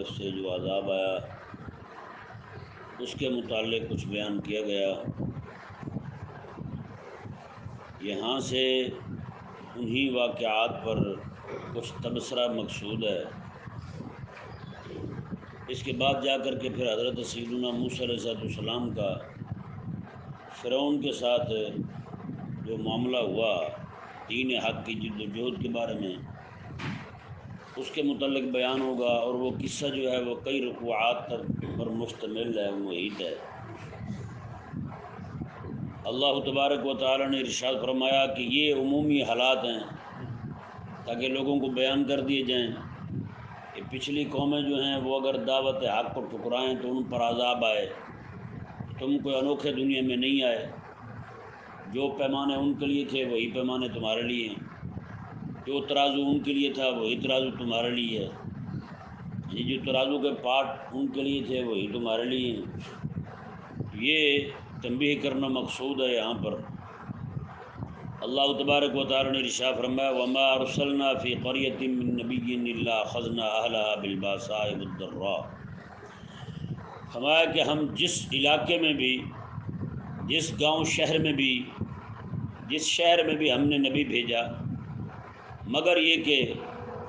طرف سے جو عذاب آیا اس کے متعلق کچھ بیان کیا گیا۔ یہاں سے انہی واقعات پر کچھ تبصرہ مقصود ہے۔ اس کے بعد جا کر کے پھر حضرت سیدنا موسیٰ علیہ السلام کا فرعون کے ساتھ جو معاملہ ہوا دین حق کی جد و جہد کے بارے میں، اس کے متعلق بیان ہوگا، اور وہ قصہ جو ہے وہ کئی رکوعات پر مشتمل ہے، محیط ہے۔ اللہ تبارک و تعالی نے ارشاد فرمایا کہ یہ عمومی حالات ہیں تاکہ لوگوں کو بیان کر دیے جائیں کہ پچھلی قومیں جو ہیں وہ اگر دعوت حق کو ٹھکرائیں تو ان پر عذاب آئے۔ تم کوئی انوکھے دنیا میں نہیں آئے، جو پیمانے ان کے لیے تھے وہی پیمانے تمہارے لیے ہیں، جو ترازو ان کے لیے تھا وہی ترازو تمہارے لیے ہے، جو ترازو کے پارٹ ان کے لیے تھے وہی تمہارے لیے ہیں۔ یہ تنبیہ کرنا مقصود ہے یہاں پر۔ اللہ تبارک و تعالی نے ارشاد فرمایا وما ارسلنا فی قریۃ من نبی الا اخذنا اہلها بالباساء والضراء۔ فرمایا کہ ہم جس علاقے میں بھی، جس گاؤں شہر میں بھی، جس شہر میں بھی ہم نے نبی بھیجا، مگر یہ کہ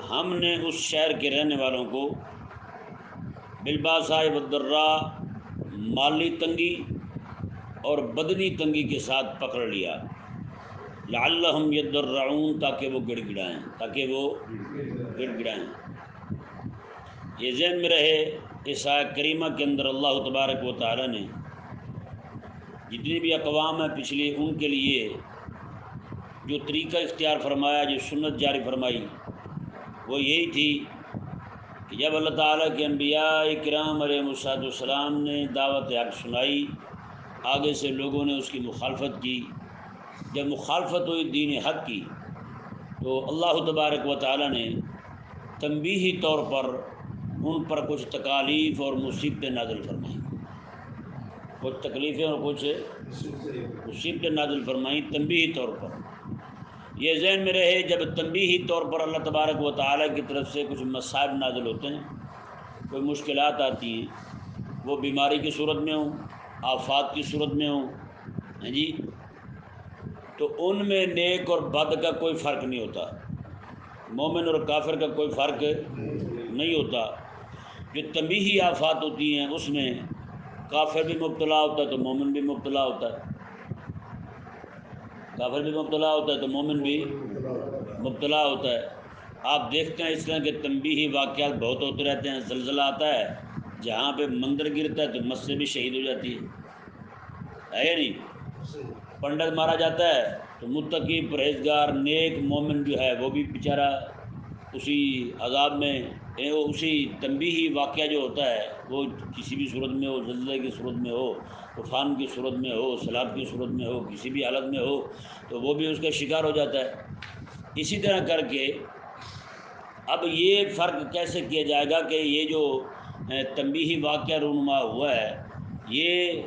ہم نے اس شہر کے رہنے والوں کو بالباساء والضراء، مالی تنگی اور بدنی تنگی کے ساتھ پکڑ لیا، لعلہم یضرعون، تاکہ وہ گڑ گڑائیں، تاکہ وہ گڑ گڑائیں۔ یہ ذہن میں رہے، اس آیت کریمہ کے اندر اللہ تبارک و تعالی نے جتنی بھی اقوام ہیں پچھلی، ان کے لیے جو طریقہ اختیار فرمایا، جو سنت جاری فرمائی، وہ یہی تھی کہ جب اللہ تعالیٰ کے انبیاء کرام علیہ السلام نے دعوت حق سنائی، آگے سے لوگوں نے اس کی مخالفت کی۔ جب مخالفت ہوئی دین حق کی تو اللہ تبارک و تعالیٰ نے تنبیہی طور پر ان پر کچھ تکالیف اور مصیبتیں نازل فرمائیں، کچھ تکلیفیں اور کچھ مصیبتیں نازل فرمائیں تنبیہی طور پر۔ یہ ذہن میں رہے، جب تنبیہی طور پر اللہ تبارک و تعالیٰ کی طرف سے کچھ مصائب نازل ہوتے ہیں، کوئی مشکلات آتی ہیں، وہ بیماری کی صورت میں ہوں، آفات کی صورت میں ہوں، جی، تو ان میں نیک اور بد کا کوئی فرق نہیں ہوتا، مومن اور کافر کا کوئی فرق نہیں ہوتا۔ جو تنبیہی آفات ہوتی ہیں اس میں کافر بھی مبتلا ہوتا ہے تو مومن بھی مبتلا ہوتا ہے، کافر بھی مبتلا ہوتا ہے تو مومن بھی مبتلا ہوتا ہے۔ آپ دیکھتے ہیں اس طرح کے تنبیہی واقعات بہت ہوتے رہتے ہیں۔ زلزلہ آتا ہے، جہاں پہ مندر گرتا ہے تو مسجد بھی شہید ہو جاتی ہے یا نہیں؟ پنڈت مارا جاتا ہے تو متقی پرہیزگار نیک مومن جو ہے وہ بھی بیچارہ اسی عذاب میں، اسی تنبیہی واقعہ جو ہوتا ہے وہ کسی بھی صورت میں ہو، زلزلے کی صورت میں ہو، طوفان کی صورت میں ہو، سیلاب کی صورت میں ہو، کسی بھی حالت میں ہو تو وہ بھی اس کا شکار ہو جاتا ہے۔ اسی طرح کر کے اب یہ فرق کیسے کیا جائے گا کہ یہ جو تنبیہی واقعہ رونما ہوا ہے یہ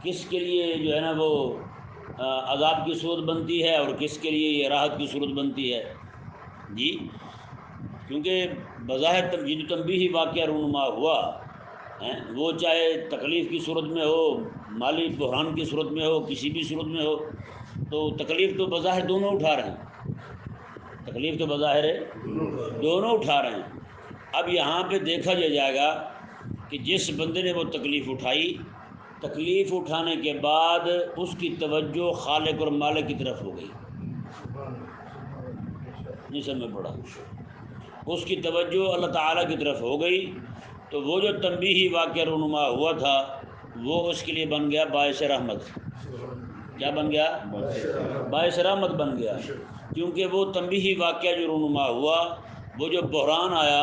کس کے لیے جو ہے نا وہ عذاب کی صورت بنتی ہے اور کس کے لیے یہ راحت کی صورت بنتی ہے؟ جی، کیونکہ بظاہر یہ جو تنبیہی واقعہ رونما ہوا وہ چاہے تکلیف کی صورت میں ہو، مالی بحران کی صورت میں ہو، کسی بھی صورت میں ہو، تو تکلیف تو بظاہر دونوں اٹھا رہے ہیں، تکلیف تو بظاہر دونوں اٹھا رہے ہیں۔ اب یہاں پہ دیکھا جائے گا کہ جس بندے نے وہ تکلیف اٹھائی، تکلیف اٹھانے کے بعد اس کی توجہ خالق اور مالک کی طرف ہو گئی، نہیں سمجھ پڑا، اس کی توجہ اللہ تعالیٰ کی طرف ہو گئی، تو وہ جو تنبیہی واقعہ رونما ہوا تھا وہ اس کے لیے بن گیا باعث رحمت۔ کیا بن گیا؟ باعث رحمت بن گیا، کیونکہ وہ تنبیہی واقعہ جو رونما ہوا، وہ جو بحران آیا،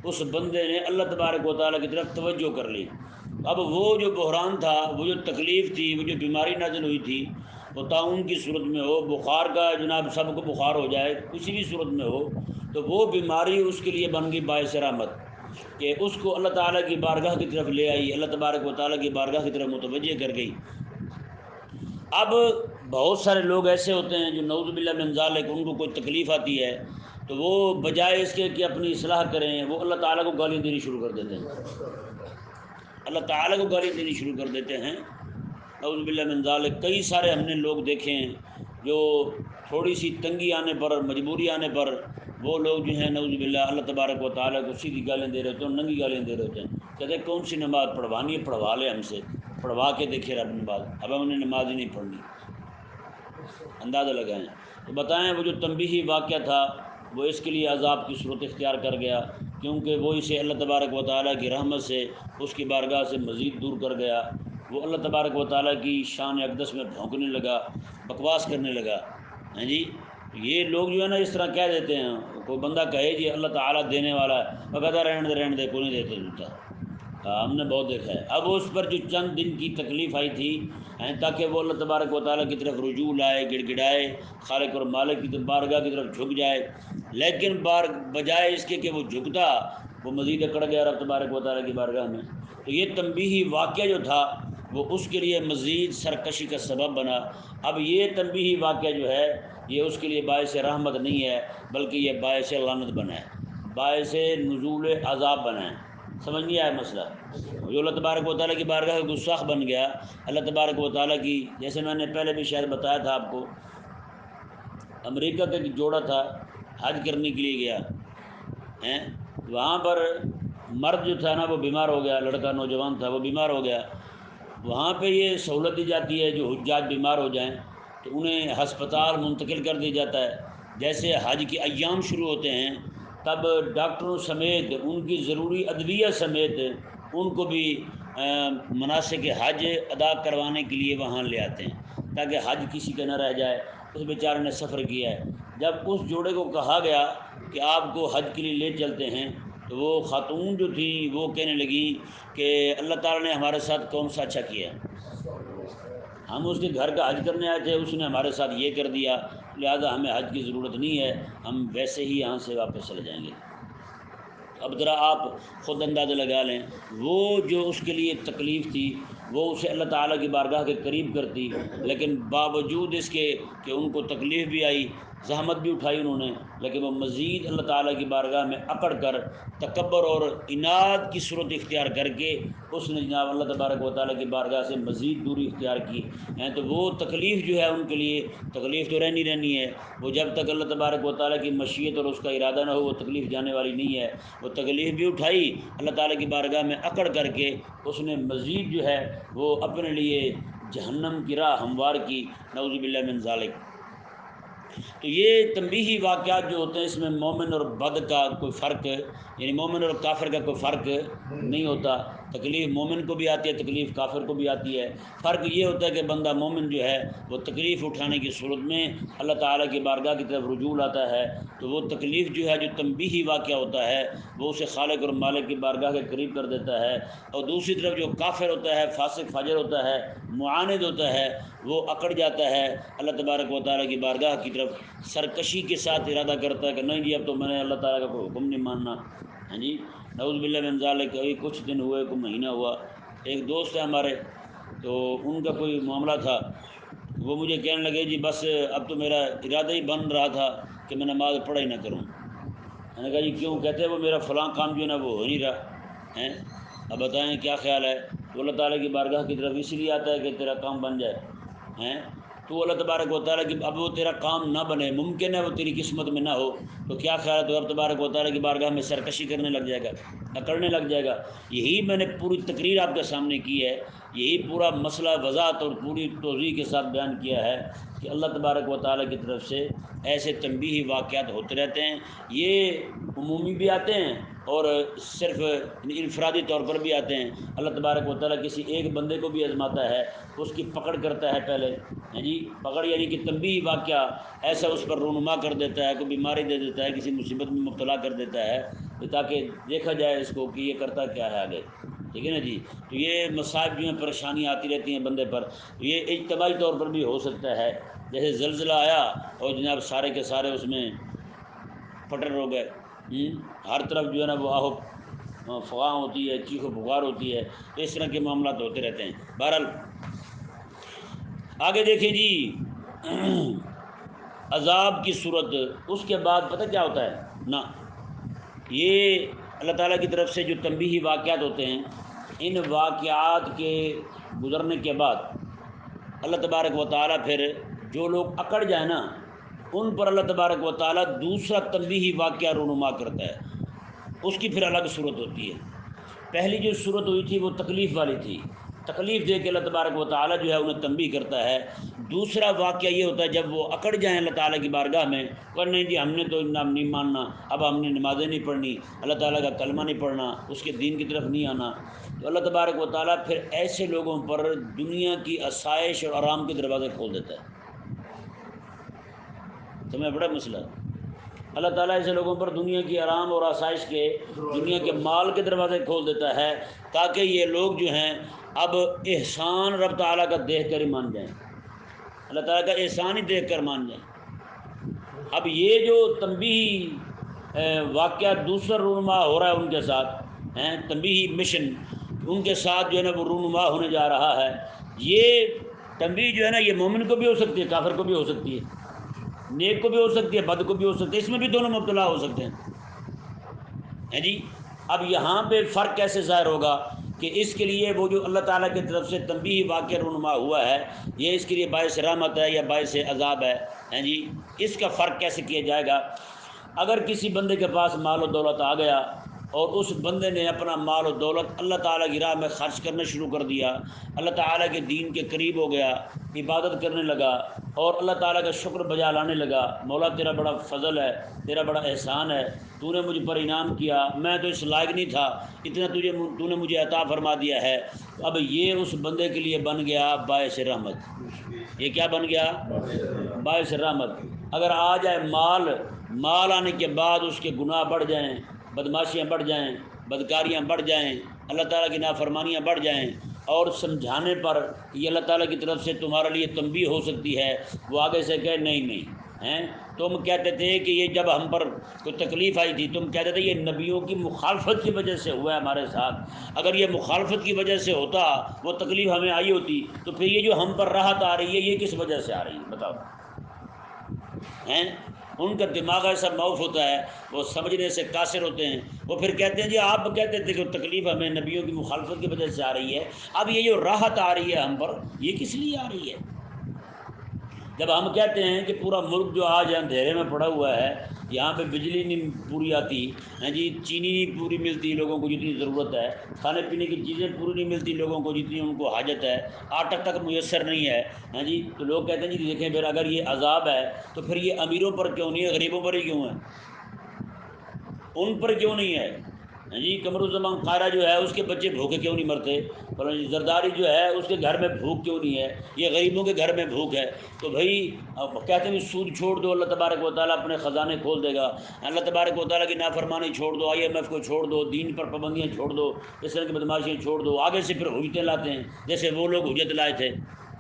اس بندے نے اللہ تبارک و تعالیٰ کی طرف توجہ کر لی۔ اب وہ جو بحران تھا، وہ جو تکلیف تھی، وہ جو بیماری نازل ہوئی تھی، وہ طاعون کی صورت میں ہو، بخار کا جناب سب کو بخار ہو جائے، کسی بھی صورت میں ہو، تو وہ بیماری اس کے لیے بن گئی باعث رحمت، کہ اس کو اللہ تعالیٰ کی بارگاہ کی طرف لے آئی، اللہ تبارک و تعالیٰ کی بارگاہ کی طرف متوجہ کر گئی۔ اب بہت سارے لوگ ایسے ہوتے ہیں جو نعوذ باللہ من ذالک، ان کو کوئی تکلیف آتی ہے تو وہ بجائے اس کے کہ اپنی اصلاح کریں وہ اللہ تعالیٰ کو گالیاں دینی شروع کر دیتے ہیں، اللہ تعالیٰ کو گالیاں دینی شروع کر دیتے ہیں۔ نعوذ باللہ من ذالک۔ کئی سارے ہم نے لوگ دیکھے ہیں جو تھوڑی سی تنگی آنے پر اور مجبوری آنے پر وہ لوگ جو ہیں نعوذ باللہ اللہ تبارک و تعالیٰ کو سیدھی گالیاں دے رہے ہوتے ہیں، ننگی گالیاں دے رہے ہوتے ہیں، کہتے ہیں کون سی نماز پڑھوانی ہے پڑھوا لے ہم سے، پڑھوا کے دیکھے رب نماز، اب ہم نے نماز ہی نہیں پڑھنی، اندازہ لگائیں۔ تو بتائیں وہ جو تنبیہی واقعہ تھا وہ اس کے لیے عذاب کی صورت اختیار کر گیا، کیونکہ وہ اسے اللہ تبارک و تعالیٰ کی رحمت سے اس کی بارگاہ سے مزید دور کر گیا، وہ اللہ تبارک و تعالیٰ کی شان اقدس میں بھونکنے لگا، بکواس کرنے لگا۔ ہاں جی، یہ لوگ جو ہے نا اس طرح کہہ دیتے ہیں، کوئی بندہ کہے جی اللہ تعالیٰ دینے والا ہے، وہ کہتا ہے رہنے دے کوئی نہیں دیتے جوتا، ہم نے بہت دیکھا ہے۔ اب اس پر جو چند دن کی تکلیف آئی تھی تاکہ وہ اللہ تبارک و تعالیٰ کی طرف رجوع لائے، گڑ گڑائے، خالق اور مالک کی بارگاہ کی طرف جھک جائے، لیکن بجائے اس کے کہ وہ جھکتا وہ مزید اکڑ گیا رب تبارک و تعالیٰ کی بارگاہ میں۔ تو یہ تنبیہی واقعہ جو تھا وہ اس کے لیے مزید سرکشی کا سبب بنا۔ اب یہ تنبیہی واقعہ جو ہے یہ اس کے لیے باعث رحمت نہیں ہے بلکہ یہ باعث لعنت بنا ہے، باعث نزول عذاب بنا ہے۔ سمجھ نہیں آیا مسئلہ؟ جو اللہ تبارک و تعالیٰ کی بارگاہ کا گستاخ بن گیا، اللہ تبارک و تعالیٰ کی، جیسے میں نے پہلے بھی شاید بتایا تھا آپ کو، امریکہ کا ایک جوڑا تھا حج کرنے کے لیے گیا، وہاں پر مرد جو تھا نا وہ بیمار ہو گیا، لڑکا نوجوان تھا وہ بیمار ہو گیا۔ وہاں پہ یہ سہولت دی جاتی ہے جو حجاج بیمار ہو جائیں تو انہیں ہسپتال منتقل کر دیا جاتا ہے۔ جیسے حج کے ایام شروع ہوتے ہیں تب ڈاکٹروں سمیت ان کی ضروری ادویہ سمیت ان کو بھی مناسک حج ادا کروانے کے لیے وہاں لے آتے ہیں تاکہ حج کسی کا نہ رہ جائے۔ اس بیچارے نے سفر کیا ہے، جب اس جوڑے کو کہا گیا کہ آپ کو حج کے لیے لے چلتے ہیں تو وہ خاتون جو تھی وہ کہنے لگی کہ اللہ تعالیٰ نے ہمارے ساتھ کون سا اچھا کیا ہے، ہم اس کے گھر کا حج کرنے آئے تھے، اس نے ہمارے ساتھ یہ کر دیا، لہذا ہمیں حج کی ضرورت نہیں ہے، ہم ویسے ہی یہاں سے واپس چلے جائیں گے۔ اب ذرا آپ خود اندازہ لگا لیں، وہ جو اس کے لیے تکلیف تھی وہ اسے اللہ تعالیٰ کی بارگاہ کے قریب کرتی، لیکن باوجود اس کے کہ ان کو تکلیف بھی آئی، زحمت بھی اٹھائی انہوں نے، لیکن وہ مزید اللہ تعالیٰ کی بارگاہ میں اکڑ کر تکبر اور عناد کی صورت اختیار کر کے اس نے جناب اللہ تبارک و تعالیٰ کی بارگاہ سے مزید دوری اختیار کی تو وہ تکلیف جو ہے ان کے لیے تکلیف تو رہنی ہے، وہ جب تک اللہ تبارک و تعالیٰ کی مشیت اور اس کا ارادہ نہ ہو وہ تکلیف جانے والی نہیں ہے۔ وہ تکلیف بھی اٹھائی اللہ تعالیٰ کی بارگاہ میں اکڑ کر کے، اس نے مزید جو ہے وہ اپنے لیے جہنم کی راہ ہموار کی، نعوذ باللہ من ذالک۔ تو یہ تنبیہی واقعات جو ہوتے ہیں اس میں مومن اور بد کا کوئی فرق، یعنی مومن اور کافر کا کوئی فرق نہیں ہوتا، تکلیف مومن کو بھی آتی ہے، تکلیف کافر کو بھی آتی ہے۔ فرق یہ ہوتا ہے کہ بندہ مومن جو ہے وہ تکلیف اٹھانے کی صورت میں اللہ تعالیٰ کی بارگاہ کی طرف رجوع لاتا ہے تو وہ تکلیف جو ہے جو تنبیہی واقعہ ہوتا ہے وہ اسے خالق اور مالک کی بارگاہ کے قریب کر دیتا ہے، اور دوسری طرف جو کافر ہوتا ہے، فاسق فاجر ہوتا ہے، معاند ہوتا ہے، وہ اکڑ جاتا ہے اللہ تبارک و تعالیٰ کی بارگاہ کی طرف، سرکشی کے ساتھ ارادہ کرتا ہے کہ نہیں جی اب تو میں نے اللہ تعالیٰ کا کوئی حکم نہیں ماننا۔ ہاں جی، نعوذ باللہ من ذالک۔ ابھی کچھ دن ہوئے، کوئی مہینہ ہوا، ایک دوست ہے ہمارے، تو ان کا کوئی معاملہ تھا، وہ مجھے کہنے لگے جی بس اب تو میرا ارادہ ہی بن رہا تھا کہ میں نماز پڑھا ہی نہ کروں۔ میں نے کہا جی کیوں؟ کہتے وہ میرا فلاں کام جو ہے نا وہ ہو نہیں رہا ہیں، اب بتائیں کیا خیال ہے؟ تو اللہ تعالیٰ کی بارگاہ کی طرف اس لیے آتا ہے کہ تیرا کام بن جائے ہیں، تو اللہ تبارک و تعالیٰ کی، اب وہ تیرا کام نہ بنے، ممکن ہے وہ تیری قسمت میں نہ ہو، تو کیا خیال ہے تو اب تبارک و تعالیٰ کی بارگاہ میں سرکشی کرنے لگ جائے گا، اکڑنے لگ جائے گا۔ یہی میں نے پوری تقریر آپ کے سامنے کی ہے، یہی پورا مسئلہ وضاحت اور پوری توضیح کے ساتھ بیان کیا ہے کہ اللہ تبارک و تعالیٰ کی طرف سے ایسے تنبیہی واقعات ہوتے رہتے ہیں، یہ عمومی بھی آتے ہیں اور صرف انفرادی طور پر بھی آتے ہیں۔ اللہ تبارک و تعالیٰ کسی ایک بندے کو بھی آزماتا ہے، اس کی پکڑ کرتا ہے پہلے، جی پکڑ یعنی کہ تنبیہی واقعہ ایسا اس پر رونما کر دیتا ہے، کوئی بیماری دے دیتا ہے، کسی مصیبت میں مبتلا کر دیتا ہے تاکہ دیکھا جائے اس کو کہ یہ کرتا کیا ہے آگے، ٹھیک ہے نا جی۔ تو یہ مصائب جو ہیں، پریشانیاں آتی رہتی ہیں بندے پر، یہ اجتماعی طور پر بھی ہو سکتا ہے، جیسے زلزلہ آیا اور جناب سارے کے سارے اس میں پٹر ہو گئے، ہر طرف جو ہے نا وہ آہو فغاں ہوتی ہے، چیخ و پکار ہوتی ہے، تو اس طرح کے معاملات ہوتے رہتے ہیں۔ بہرحال آگے دیکھیں جی، عذاب کی صورت، اس کے بعد پتہ کیا ہوتا ہے نا، یہ اللہ تعالیٰ کی طرف سے جو تنبیہی واقعات ہوتے ہیں، ان واقعات کے گزرنے کے بعد اللہ تبارک و تعالیٰ پھر جو لوگ اکڑ جائیں نا، ان پر اللہ تبارک و تعالیٰ دوسرا تنبیہی واقعہ رونما کرتا ہے، اس کی پھر الگ صورت ہوتی ہے۔ پہلی جو صورت ہوئی تھی وہ تکلیف والی تھی، تکلیف دے کے اللہ تبارک و تعالیٰ جو ہے انہیں تنبیہ کرتا ہے۔ دوسرا واقعہ یہ ہوتا ہے جب وہ اکڑ جائیں اللہ تعالیٰ کی بارگاہ میں، کہ نہیں جی ہم نے تو نہیں ماننا، اب ہم نے نمازیں نہیں پڑھنی، اللہ تعالیٰ کا کلمہ نہیں پڑھنا، اس کے دین کی طرف نہیں آنا، تو اللہ تبارک و تعالیٰ پھر ایسے لوگوں پر دنیا کی آسائش اور آرام کے دروازے کھول دیتا ہے۔ سمجھ بڑا مسئلہ ہے، اللہ تعالیٰ ایسے لوگوں پر دنیا کی آرام اور آسائش کے، دنیا کے مال کے دروازے کھول دیتا ہے، تاکہ یہ لوگ جو ہیں اب احسان رب تعالیٰ کا دیکھ کر ہی مان جائیں، اللہ تعالیٰ کا احسان ہی دیکھ کر مان جائیں۔ اب یہ جو تنبیہی واقعہ دوسرا رونما ہو رہا ہے ان کے ساتھ، تنبیہی مشن ان کے ساتھ جو ہے نا وہ رونما ہونے جا رہا ہے، یہ تنبیہ جو ہے نا یہ مومن کو بھی ہو سکتی ہے، کافر کو بھی ہو سکتی ہے، نیک کو بھی ہو سکتی ہے، بد کو بھی ہو سکتی ہے، اس میں بھی دونوں مبتلا ہو سکتے ہیں جی۔ اب یہاں پہ فرق کیسے ظاہر ہوگا کہ اس کے لیے وہ جو اللہ تعالیٰ کی طرف سے تنبیہی واقعہ رونما ہوا ہے، یہ اس کے لیے باعث رحمت ہے یا باعث عذاب ہے جی، اس کا فرق کیسے کیا جائے گا؟ اگر کسی بندے کے پاس مال و دولت آ گیا اور اس بندے نے اپنا مال و دولت اللہ تعالیٰ کی راہ میں خرچ کرنا شروع کر دیا، اللہ تعالیٰ کے دین کے قریب ہو گیا، عبادت کرنے لگا اور اللہ تعالیٰ کا شکر بجا لانے لگا، مولا تیرا بڑا فضل ہے، تیرا بڑا احسان ہے، تو نے مجھ پر انعام کیا، میں تو اس لائق نہیں تھا، اتنا تو نے مجھے عطا فرما دیا ہے، اب یہ اس بندے کے لیے بن گیا باعث رحمت۔ یہ کیا بن گیا؟ باعث رحمت۔ اگر آ جائے مال آنے کے بعد اس کے گناہ بڑھ جائیں، بدماشیاں بڑھ جائیں، بدکاریاں بڑھ جائیں، اللہ تعالیٰ کی نافرمانیاں بڑھ جائیں، اور سمجھانے پر یہ اللہ تعالیٰ کی طرف سے تمہارے لیے تنبیہ ہو سکتی ہے، وہ آگے سے کہے نہیں تم کہتے تھے کہ یہ جب ہم پر کوئی تکلیف آئی تھی تم کہتے تھے یہ نبیوں کی مخالفت کی وجہ سے ہوا ہے ہمارے ساتھ، اگر یہ مخالفت کی وجہ سے ہوتا، وہ تکلیف ہمیں آئی ہوتی، تو پھر یہ جو ہم پر راحت آ رہی ہے یہ کس وجہ سے آ رہی ہے بتاؤ؟ ان کا دماغ ایسا معاف ہوتا ہے، وہ سمجھنے سے قاصر ہوتے ہیں، وہ پھر کہتے ہیں جی آپ کہتے تھے کہ تکلیف ہمیں نبیوں کی مخالفت کی وجہ سے آ رہی ہے، اب یہ جو راحت آ رہی ہے ہم پر یہ کس لیے آ رہی ہے؟ جب ہم کہتے ہیں کہ پورا ملک جو آج اندھیرے میں پڑا ہوا ہے، یہاں پہ بجلی نہیں پوری آتی جی، چینی نہیں پوری ملتی لوگوں کو جتنی ضرورت ہے، کھانے پینے کی چیزیں پوری نہیں ملتی لوگوں کو جتنی ان کو حاجت ہے، آٹا تک میسر نہیں ہے جی، تو لوگ کہتے ہیں جی دیکھیں پھر اگر یہ عذاب ہے تو پھر یہ امیروں پر کیوں نہیں ہے، غریبوں پر ہی کیوں ہے، ان پر کیوں نہیں ہے جی؟ قمر الزمان قاہرہ جو ہے اس کے بچے بھوکے کیوں نہیں مرتے، زرداری جو ہے اس کے گھر میں بھوک کیوں نہیں ہے، یہ غریبوں کے گھر میں بھوک ہے، تو بھائی اب کہتے ہیں سود چھوڑ دو اللہ تبارک و تعالیٰ اپنے خزانے کھول دے گا، اللہ تبارک و تعالیٰ کی نافرمانی چھوڑ دو، IMF کو چھوڑ دو، دین پر پابندیاں چھوڑ دو، اس طرح کی بدماشیاں چھوڑ دو، آگے سے پھر حجتیں لاتے ہیں جیسے وہ لوگ حجت لائے تھے،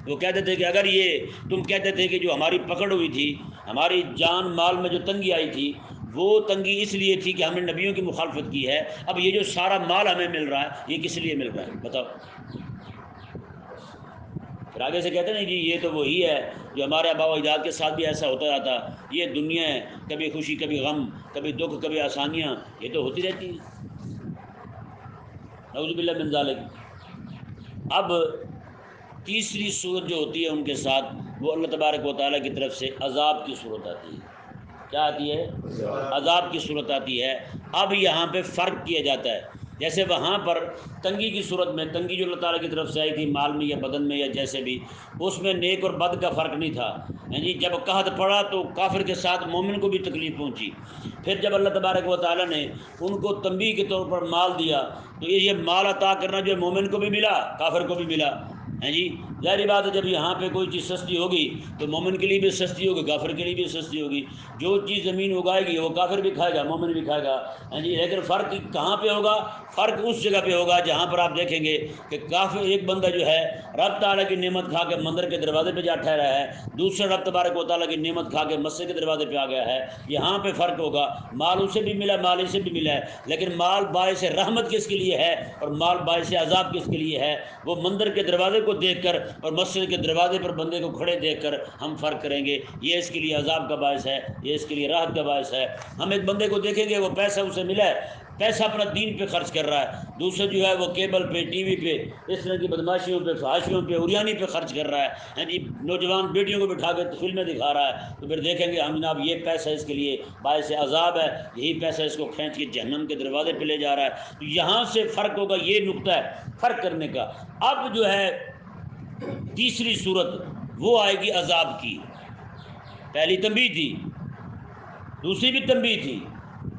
وہ کہتے تھے کہ اگر یہ تم کہتے تھے کہ جو ہماری پکڑ ہوئی تھی، ہماری جان مال میں جو تنگی آئی تھی وہ تنگی اس لیے تھی کہ ہم نے نبیوں کی مخالفت کی ہے، اب یہ جو سارا مال ہمیں مل رہا ہے یہ کس لیے مل رہا ہے بتاؤ؟ پھر آگے سے کہتے ہیں جی یہ تو وہی ہے جو ہمارے آباء و اجداد کے ساتھ بھی ایسا ہوتا رہتا، یہ دنیا ہے، کبھی خوشی کبھی غم، کبھی دکھ کبھی آسانیاں، یہ تو ہوتی رہتی ہیں، نعوذ باللہ من ذالک۔ اب تیسری صورت جو ہوتی ہے ان کے ساتھ وہ اللہ تبارک و تعالیٰ کی طرف سے عذاب کی صورت آتی ہے، کیا آتی ہے؟ عذاب کی صورت آتی ہے۔ اب یہاں پہ فرق کیا جاتا ہے، جیسے وہاں پر تنگی کی صورت میں، تنگی جو اللہ تعالیٰ کی طرف سے آئی تھی مال میں یا بدن میں یا جیسے بھی، اس میں نیک اور بد کا فرق نہیں تھا جی، جب قحط پڑا تو کافر کے ساتھ مومن کو بھی تکلیف پہنچی، پھر جب اللہ تبارک و تعالیٰ نے ان کو تنبیہ کے طور پر مال دیا تو یہ مال عطا کرنا جو مومن کو بھی ملا کافر کو بھی ملا جی، ظاہری بات ہے جب یہاں پہ کوئی چیز سستی ہوگی تو مومن کے لیے بھی سستی ہوگی، کافر کے لیے بھی سستی ہوگی، جو چیز زمین اگائے گی وہ کافر بھی کھائے گا مومن بھی کھائے گا جی، لیکن فرق کہاں پہ ہوگا؟ فرق اس جگہ پہ ہوگا جہاں پر آپ دیکھیں گے کہ کافر ایک بندہ جو ہے رب تعالیٰ کی نعمت کھا کے مندر کے دروازے پہ جا ٹھہرا ہے، دوسرا رب تبارک و تعالیٰ کی نعمت کھا کے مسجد کے دروازے پہ آ گیا ہے، یہاں پہ فرق ہوگا، مال اسے بھی ملا مال اسے بھی ملا ہے، لیکن مال باعث رحمت کس کے لیے ہے اور مال باعث عذاب کس کے لیے ہے؟ وہ مندر کے دروازے کو دیکھ کر اور مسجد کے دروازے پر بندے کو کھڑے دیکھ کر ہم فرق کریں گے یہ اس کے لیے عذاب کا باعث ہے، یہ اس کے لیے راحت کا باعث ہے۔ ہم ایک بندے کو دیکھیں گے وہ پیسہ اسے ملا ہے، پیسہ اپنا دین پہ خرچ کر رہا ہے، دوسرے جو ہے وہ کیبل پہ، ٹی وی پہ، اس طرح کی بدماشیوں پہ، فحاشیوں پہ، اوریانی پہ خرچ کر رہا ہے جی، نوجوان بیٹیوں کو بٹھا کے فلمیں دکھا رہا ہے، تو پھر دیکھیں گے ہم جناب یہ پیسہ اس کے لیے باعث عذاب ہے، یہی پیسہ اس کو کھینچ کے جہنم کے دروازے پہ لے جا رہا ہے۔ تو یہاں سے فرق ہوگا، یہ نقطہ ہے فرق کرنے کا۔ اب جو ہے تیسری صورت وہ آئے گی عذاب کی، پہلی تنبیہ تھی، دوسری بھی تنبیہ تھی،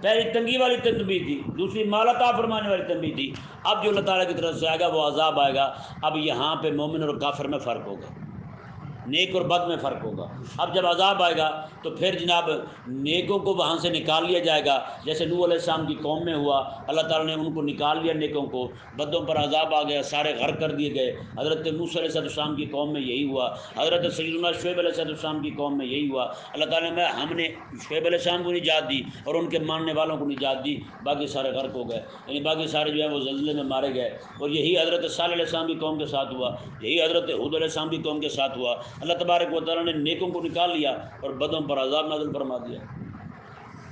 پہلی تنگی والی تنبیہ تھی، دوسری مال عطا فرمانے والی تنبیہ تھی۔ اب جو اللہ تعالیٰ کی طرف سے آئے گا وہ عذاب آئے گا۔ اب یہاں پہ مومن اور کافر میں فرق ہوگا، نیک اور بد میں فرق ہوگا۔ اب جب عذاب آئے گا تو پھر جناب نیکوں کو وہاں سے نکال لیا جائے گا، جیسے نوح علیہ السلام کی قوم میں ہوا، اللہ تعالیٰ نے ان کو نکال لیا نیکوں کو، بدوں پر عذاب آ گیا، سارے غرق کر دیے گئے۔ حضرت موسیٰ علیہ السلام کی قوم میں یہی ہوا، حضرت سیدنا شعیب علیہ السلام کی قوم میں یہی ہوا۔ اللہ تعالیٰ نے ہم نے شعیب علیہ السلام کو نجات دی اور ان کے ماننے والوں کو نجات دی، باقی سارے غرق ہو گئے، یعنی باقی سارے جو ہیں وہ زلزلے میں مارے گئے۔ اور یہی حضرت صالح علیہ السلام کی قوم کے ساتھ ہوا، یہی حضرت ہود علیہ السلام کی قوم کے ساتھ ہوا۔ اللہ تبارک و تعالیٰ نے نیکوں کو نکال لیا اور بدوں پر عذاب نازل فرما دیا۔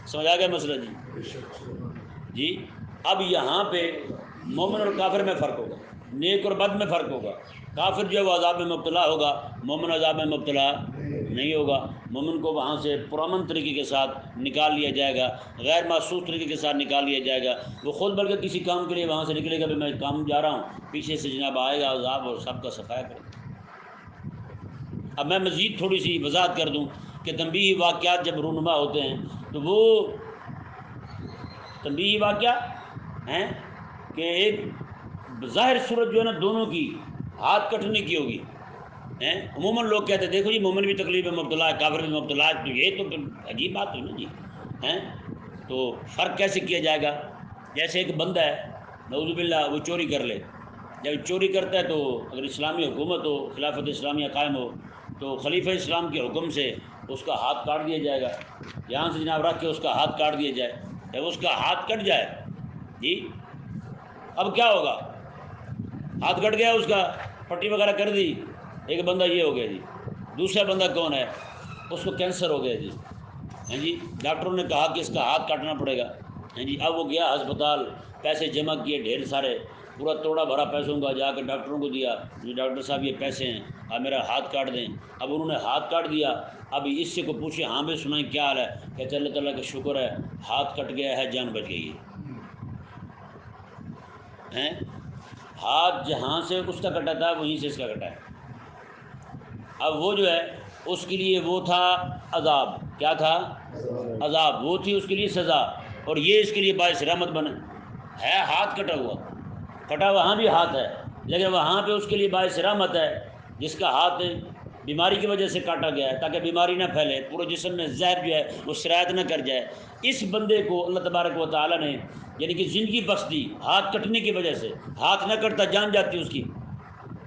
سمجھ آ گیا مسئلہ جی؟ اب یہاں پہ مومن اور کافر میں فرق ہوگا، نیک اور بد میں فرق ہوگا۔ کافر جو ہے وہ عذاب میں مبتلا ہوگا، مومن عذاب میں مبتلا نہیں ہوگا۔ مومن کو وہاں سے پرامن طریقے کے ساتھ نکال لیا جائے گا، غیر محسوس طریقے کے ساتھ نکال لیا جائے گا۔ وہ خود بلکہ کسی کام کے لیے وہاں سے نکلے گا، بھی میں کام جا رہا ہوں، پیچھے سے جناب آئے گا عذاب اور سب کا صفایا کرے گا۔ اب میں مزید تھوڑی سی وضاحت کر دوں کہ تنبیہی واقعات جب رونما ہوتے ہیں تو وہ تنبیہی واقعات ہیں کہ ایک ظاہر صورت جو ہے نا دونوں کی ہاتھ کٹنے کی ہوگی۔ عموماً لوگ کہتے ہیں دیکھو جی مومن بھی تکلیف میں مبتلا ہے، کافر بھی مبتلا ہے، تو یہ تو عجیب بات ہوئی نا جی۔ تو فرق کیسے کیا جائے گا؟ جیسے ایک بندہ ہے نعوذ باللہ وہ چوری کر لے، جب چوری کرتا ہے تو اگر اسلامی حکومت ہو، خلافت اسلامیہ قائم ہو، تو خلیفہ اسلام کے حکم سے اس کا ہاتھ کاٹ دیا جائے گا، یہاں سے جناب رکھ کے اس کا ہاتھ کاٹ دیا جائے۔ جب اس کا ہاتھ کٹ جائے جی اب کیا ہوگا؟ ہاتھ کٹ گیا، اس کا پٹی وغیرہ کر دی، ایک بندہ یہ ہو گیا جی۔ دوسرا بندہ کون ہے؟ اس کو کینسر ہو گیا جی، ڈاکٹروں نے کہا کہ اس کا ہاتھ کاٹنا پڑے گا۔ جی اب وہ گیا ہسپتال، پیسے جمع کیے ڈھیر سارے، پورا توڑا بھرا پیسوں کا، جا کے ڈاکٹروں کو دیا، جی ڈاکٹر صاحب یہ پیسے ہیں، آپ میرا ہاتھ کاٹ دیں۔ اب انہوں نے ہاتھ کاٹ دیا۔ اب اس سے کو پوچھے ہاں بھی سنائیں کیا حال ہے، کہتے اللہ تعالیٰ کا شکر ہے ہاتھ کٹ گیا ہے، جان بچ گئی ہے۔ ہاتھ جہاں سے اس کا کٹا تھا وہیں سے اس کا کٹا ہے۔ اب وہ جو ہے اس کے لیے وہ تھا عذاب، کیا تھا؟ عذاب، وہ تھی اس کے لیے سزا، اور یہ اس کے لیے باعث رحمت بنا ہے۔ ہاتھ کٹا ہوا وہاں بھی ہاتھ ہے، لیکن وہاں پہ اس کے لیے باعث رحمت ہے جس کا ہاتھ بیماری کی وجہ سے کاٹا گیا ہے، تاکہ بیماری نہ پھیلے، پورے جسم میں زہر جو ہے وہ سرایت نہ کر جائے۔ اس بندے کو اللہ تبارک و تعالیٰ نے یعنی کہ زندگی بخش دی ہاتھ کٹنے کی وجہ سے، ہاتھ نہ کٹتا جان جاتی اس کی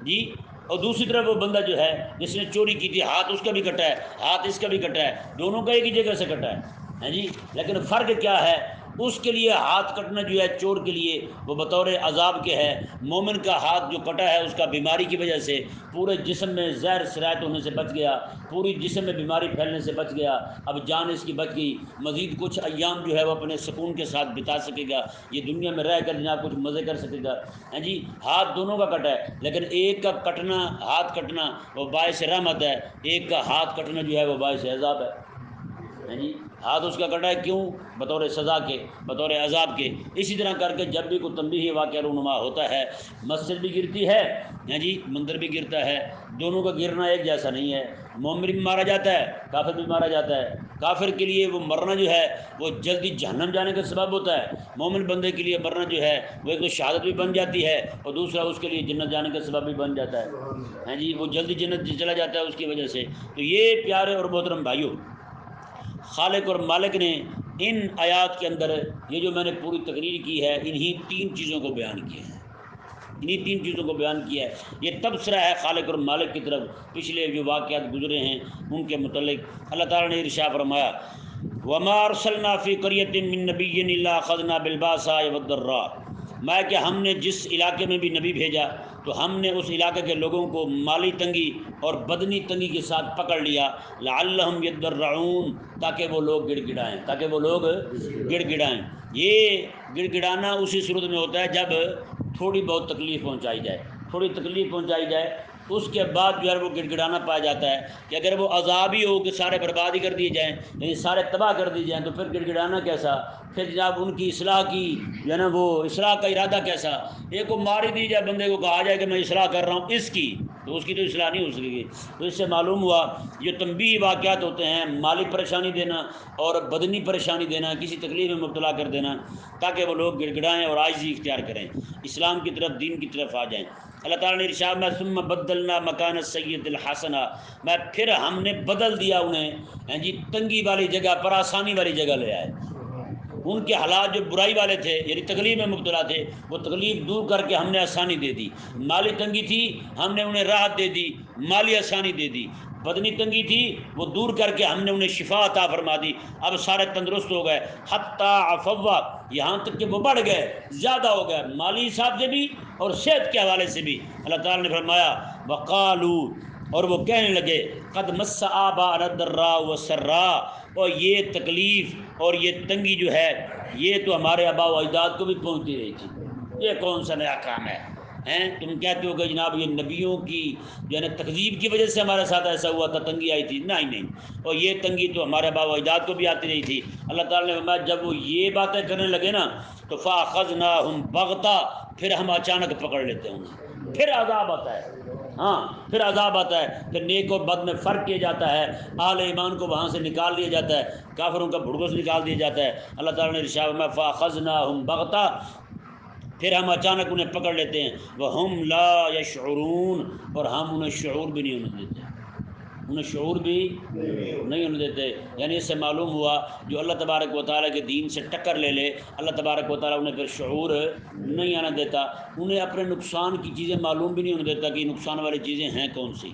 جی۔ اور دوسری طرف وہ بندہ جو ہے جس نے چوری کی تھی، ہاتھ اس کا بھی کٹا ہے، ہاتھ اس کا بھی کٹا ہے، دونوں کا ایک ہی جگہ سے کٹا ہے جی۔ لیکن فرق کیا ہے؟ اس کے لیے ہاتھ کٹنا جو ہے چور کے لیے وہ بطور عذاب کے ہے۔ مومن کا ہاتھ جو کٹا ہے اس کا بیماری کی وجہ سے پورے جسم میں زہر سرایت ہونے سے بچ گیا، پوری جسم میں بیماری پھیلنے سے بچ گیا، اب جان اس کی بچ گئی، مزید کچھ ایام جو ہے وہ اپنے سکون کے ساتھ بتا سکے گا، یہ دنیا میں رہ کر جناب کچھ مزے کر سکے گا جی۔ ہاتھ دونوں کا کٹا ہے، لیکن ایک کا کٹنا، ہاتھ کٹنا وہ باعث رحمت ہے، ایک کا ہاتھ کٹنا جو ہے وہ باعث عذاب ہے جی۔ ہاتھ اس کا کٹا ہے کیوں؟ بطور سزا کے، بطور عذاب کے۔ اسی طرح کر کے جب بھی کوئی تنبیہی واقعہ رونما ہوتا ہے، مسجد بھی گرتی ہے جی، مندر بھی گرتا ہے، دونوں کا گرنا ایک جیسا نہیں ہے۔ مومن بھی مارا جاتا ہے، کافر بھی مارا جاتا ہے۔ کافر کے لیے وہ مرنا جو ہے وہ جلدی جہنم جانے کا سبب ہوتا ہے، مومن بندے کے لیے مرنا جو ہے وہ ایک تو شہادت بھی بن جاتی ہے، اور دوسرا اس کے لیے جنت جانے کا سبب بھی بن جاتا ہے جی، وہ جلدی جنت چلا جاتا ہے اس کی وجہ سے۔ تو یہ پیارے اور محترم بھائیوں، خالق اور مالک نے ان آیات کے اندر یہ جو میں نے پوری تقریر کی ہے انہی تین چیزوں کو بیان کیا ہے، انہی تین چیزوں کو بیان کیا ہے۔ یہ تبصرہ ہے خالق اور مالک کی طرف، پچھلے جو واقعات گزرے ہیں ان کے متعلق۔ اللہ تعالیٰ نے ارشاد فرمایا وَمَا أَرْسَلْنَا فِي قَرْيَةٍ مِّن نَّبِيٍّ إِلَّا أَخَذْنَا بِالْبَأْسَاءِ وَالضَّرَّاءِ، میں کہ ہم نے جس علاقے میں بھی نبی بھیجا تو ہم نے اس علاقے کے لوگوں کو مالی تنگی اور بدنی تنگی کے ساتھ پکڑ لیا، لعلہم یضرعون، تاکہ وہ لوگ گڑ گڑائیں۔ یہ گڑ گڑانا اسی صورت میں ہوتا ہے جب تھوڑی بہت تکلیف پہنچائی جائے، اس کے بعد جو ہے وہ گڑ گڑانا پایا جاتا ہے کہ اگر وہ عذاب ہی ہو کہ سارے بربادی کر دیے جائیں، یعنی سارے تباہ کر دیے جائیں، تو پھر گڑ گڑانا کیسا؟ پھر جناب ان کی اصلاح کی جو ہے نا وہ اصلاح کا ارادہ کیسا؟ ایک کو مار ہی دی جائے، بندے کو کہا جائے کہ میں اصلاح کر رہا ہوں اس کی، تو اس کی تو اصلاح نہیں ہو سکے گی۔ تو اس سے معلوم ہوا یہ تنبیہی واقعات ہوتے ہیں، مالی پریشانی دینا اور بدنی پریشانی دینا، کسی تکلیف میں مبتلا کر دینا، تاکہ وہ لوگ گڑ گڑائیں اور عاجزی اختیار کریں، اسلام کی طرف، دین کی طرف آ جائیں۔ اللہ تعالیٰ نے ارشاد میں ثم بدلنا مکان السیئۃ الحسنہ، میں پھر ہم نے بدل دیا انہیں جی تنگی والی جگہ پر آسانی والی جگہ لے آئے۔ ان کے حالات جو برائی والے تھے، یعنی تکلیف میں مبتلا تھے، وہ تکلیف دور کر کے ہم نے آسانی دے دی۔ مالی تنگی تھی، ہم نے انہیں راحت دے دی، مالی آسانی دے دی۔ بدنی تنگی تھی، وہ دور کر کے ہم نے انہیں شفا عطا فرما دی، اب سارے تندرست ہو گئے۔ حتی عفوا، یہاں تک کہ وہ بڑھ گئے، زیادہ ہو گئے، مالی حساب سے بھی اور صحت کے حوالے سے بھی۔ اللہ تعالیٰ نے فرمایا وقالو، اور وہ کہنے لگے قد مس آباءنا الضراء والسراء، اور یہ تکلیف اور یہ تنگی جو ہے یہ تو ہمارے آباء و اجداد کو بھی پہنچتی رہی تھی، یہ کون سا نیا کام ہے؟ تم کہتے ہو کہ جناب یہ نبیوں کی جو ہے نا تکذیب کی وجہ سے ہمارے ساتھ ایسا ہوا تھا، تنگی آئی تھی؟ نہیں، اور یہ تنگی تو ہمارے آباء و اجداد کو بھی آتی رہی تھی۔ اللہ تعالیٰ نے فرمایا جب وہ یہ باتیں کرنے لگے نا تو فاخذناہم بغتہ، پھر ہم اچانک پکڑ لیتے ہیں انہیں، پھر عذاب آتا ہے، پھر عذاب آتا ہے، پھر نیک اور بد میں فرق کیا جاتا ہے، اہل ایمان کو وہاں سے نکال دیا جاتا ہے، کافروں کا بھڑکس نکال دیا جاتا ہے۔ اللہ تعالیٰ نے ارشاد میں فاخذناہم بغتہ، پھر ہم اچانک انہیں پکڑ لیتے ہیں، وہم لا یشعرون، اور ہم انہیں شعور بھی نہیں ہونے دیتے، نہیں ہونے دیتے۔ یعنی اس سے معلوم ہوا جو اللہ تبارک و تعالیٰ کے دین سے ٹکر لے لے، اللہ تبارک و تعالیٰ انہیں پھر شعور نہیں آنے دیتا، انہیں اپنے نقصان کی چیزیں معلوم بھی نہیں ہونے دیتا کہ نقصان والی چیزیں ہیں کون سی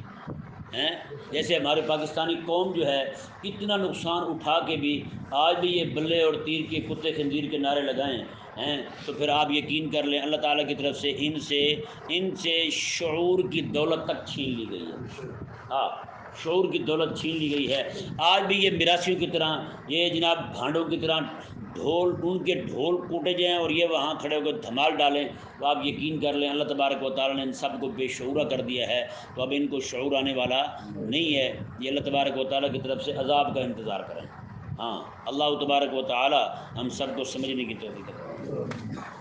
ہیں۔ جیسے ہماری پاکستانی قوم جو ہے اتنا نقصان اٹھا کے بھی آج بھی یہ بلے اور تیر کے کتے خنزیر کے نعرے لگائیں ہیں، تو پھر آپ یقین کر لیں اللہ تعالیٰ کی طرف سے ان سے شعور کی دولت تک چھین لی گئی ہے۔ شعور کی دولت چھین لی گئی ہے۔ آج بھی یہ میراثیوں کی طرح، یہ جناب بھانڈوں کی طرح ان کے ڈھول کوٹے جائیں اور یہ وہاں کھڑے ہو کے دھمال ڈالیں، تو آپ یقین کر لیں اللہ تبارک و تعالیٰ نے ان سب کو بے شعورہ کر دیا ہے، تو اب ان کو شعور آنے والا نہیں ہے۔ یہ اللہ تبارک و تعالیٰ کی طرف سے عذاب کا انتظار کریں۔ اللہ تبارک و تعالیٰ ہم سب کو سمجھنے کی توفیق عطا فرمائے۔